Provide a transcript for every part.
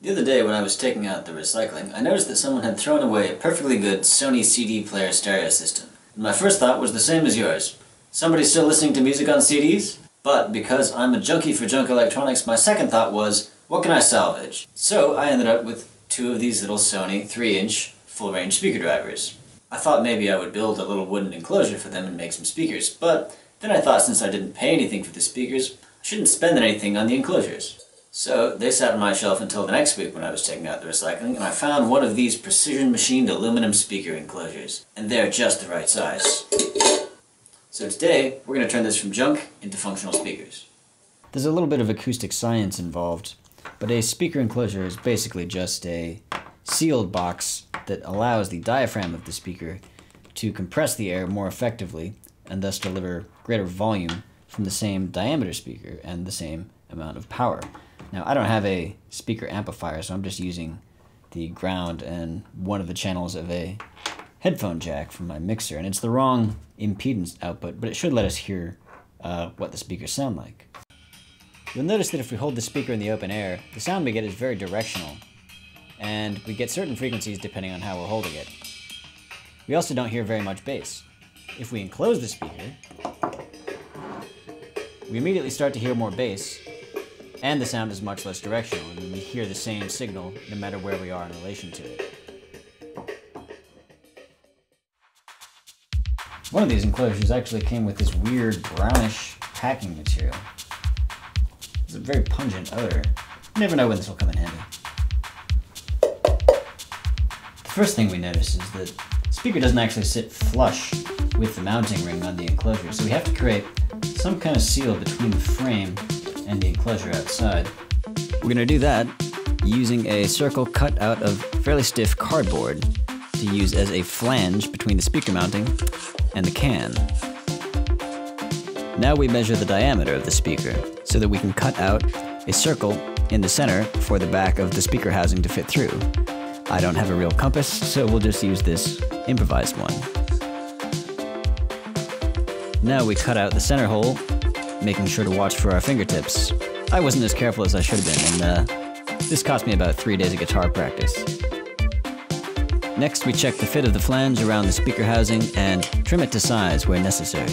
The other day when I was taking out the recycling, I noticed that someone had thrown away a perfectly good Sony CD player stereo system. And my first thought was the same as yours. Somebody's still listening to music on CDs? But because I'm a junkie for junk electronics, my second thought was, what can I salvage? So I ended up with two of these little Sony 3-inch full-range speaker drivers. I thought maybe I would build a little wooden enclosure for them and make some speakers, but then I thought since I didn't pay anything for the speakers, I shouldn't spend anything on the enclosures. So they sat on my shelf until the next week when I was taking out the recycling, and I found one of these precision-machined aluminum speaker enclosures, and they're just the right size. So today, we're going to turn this from junk into functional speakers. There's a little bit of acoustic science involved, but a speaker enclosure is basically just a sealed box that allows the diaphragm of the speaker to compress the air more effectively and thus deliver greater volume from the same diameter speaker and the same amount of power. Now, I don't have a speaker amplifier, so I'm just using the ground and one of the channels of a headphone jack from my mixer, and it's the wrong impedance output, but it should let us hear what the speakers sound like. You'll notice that if we hold the speaker in the open air, the sound we get is very directional, and we get certain frequencies depending on how we're holding it. We also don't hear very much bass. If we enclose the speaker, we immediately start to hear more bass, and the sound is much less directional, and we hear the same signal no matter where we are in relation to it. One of these enclosures actually came with this weird brownish packing material. It's a very pungent odor. You never know when this will come in handy. The first thing we notice is that the speaker doesn't actually sit flush with the mounting ring on the enclosure, so we have to create some kind of seal between the frame and the enclosure outside. We're going to do that using a circle cut out of fairly stiff cardboard to use as a flange between the speaker mounting and the can. Now we measure the diameter of the speaker so that we can cut out a circle in the center for the back of the speaker housing to fit through. I don't have a real compass, so we'll just use this improvised one. Now we cut out the center hole, making sure to watch for our fingertips. I wasn't as careful as I should have been, and this cost me about 3 days of guitar practice. Next, we check the fit of the flange around the speaker housing and trim it to size where necessary.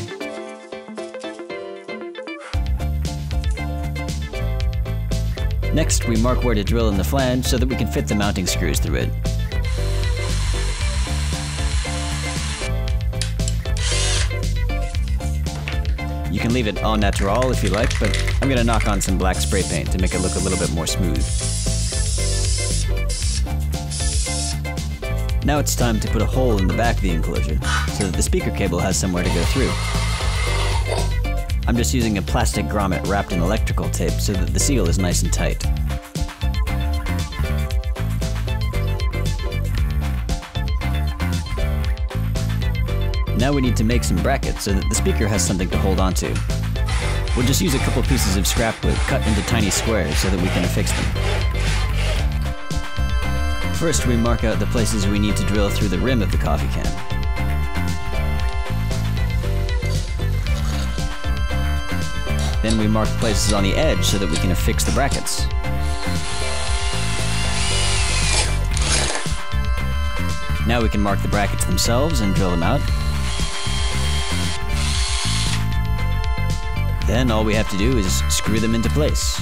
Next, we mark where to drill in the flange so that we can fit the mounting screws through it. You can leave it au naturel if you like, but I'm going to knock on some black spray paint to make it look a little bit more smooth. Now it's time to put a hole in the back of the enclosure so that the speaker cable has somewhere to go through. I'm just using a plastic grommet wrapped in electrical tape so that the seal is nice and tight. Now we need to make some brackets so that the speaker has something to hold onto. We'll just use a couple pieces of scrap wood cut into tiny squares so that we can affix them. First, we mark out the places we need to drill through the rim of the coffee can. Then we mark places on the edge so that we can affix the brackets. Now we can mark the brackets themselves and drill them out. Then all we have to do is screw them into place.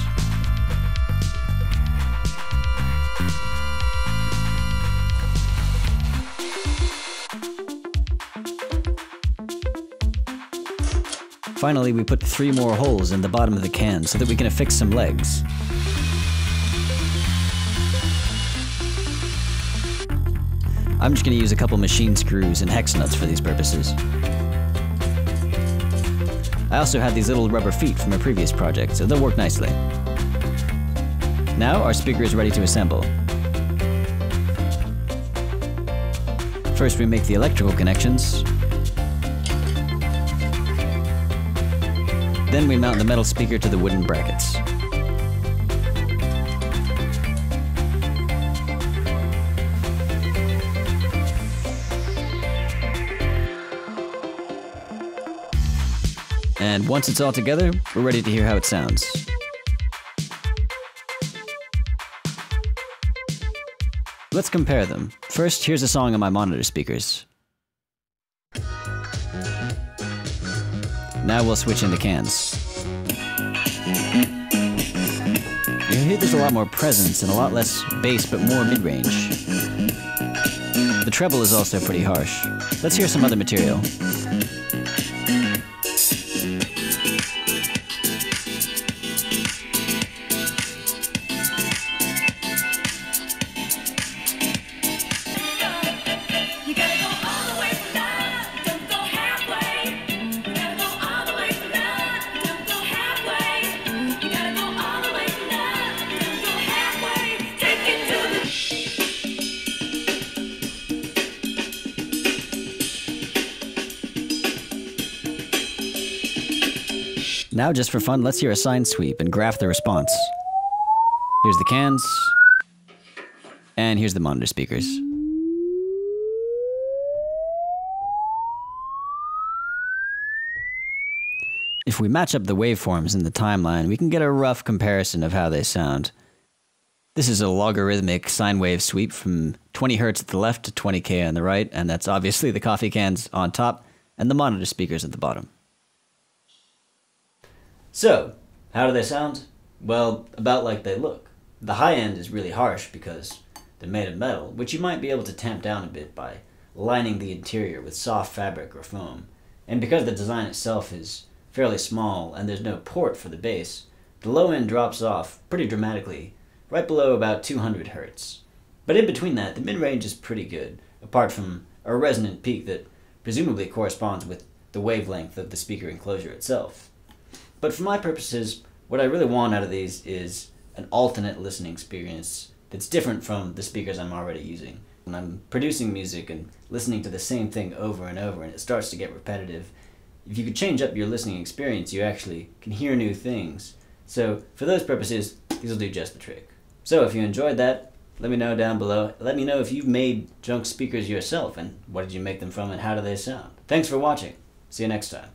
Finally, we put 3 more holes in the bottom of the can so that we can affix some legs. I'm just going to use a couple machine screws and hex nuts for these purposes. I also have these little rubber feet from a previous project, so they'll work nicely. Now our speaker is ready to assemble. First we make the electrical connections. Then we mount the metal speaker to the wooden brackets. And once it's all together, we're ready to hear how it sounds. Let's compare them. First, here's a song on my monitor speakers. Now we'll switch into cans. You hear there's a lot more presence and a lot less bass but more mid-range. The treble is also pretty harsh. Let's hear some other material. Now, just for fun, let's hear a sine sweep and graph the response. Here's the cans, and here's the monitor speakers. If we match up the waveforms in the timeline, we can get a rough comparison of how they sound. This is a logarithmic sine wave sweep from 20 Hz at the left to 20K on the right, and that's obviously the coffee cans on top and the monitor speakers at the bottom. So, how do they sound? Well, about like they look. The high end is really harsh because they're made of metal, which you might be able to tamp down a bit by lining the interior with soft fabric or foam. And because the design itself is fairly small and there's no port for the bass, the low end drops off pretty dramatically, right below about 200 Hz. But in between that, the mid-range is pretty good, apart from a resonant peak that presumably corresponds with the wavelength of the speaker enclosure itself. But for my purposes, what I really want out of these is an alternate listening experience that's different from the speakers I'm already using. When I'm producing music and listening to the same thing over and over and it starts to get repetitive, if you could change up your listening experience, you actually can hear new things. So for those purposes, these will do just the trick. So if you enjoyed that, let me know down below. Let me know if you've made junk speakers yourself and what did you make them from and how do they sound. Thanks for watching. See you next time.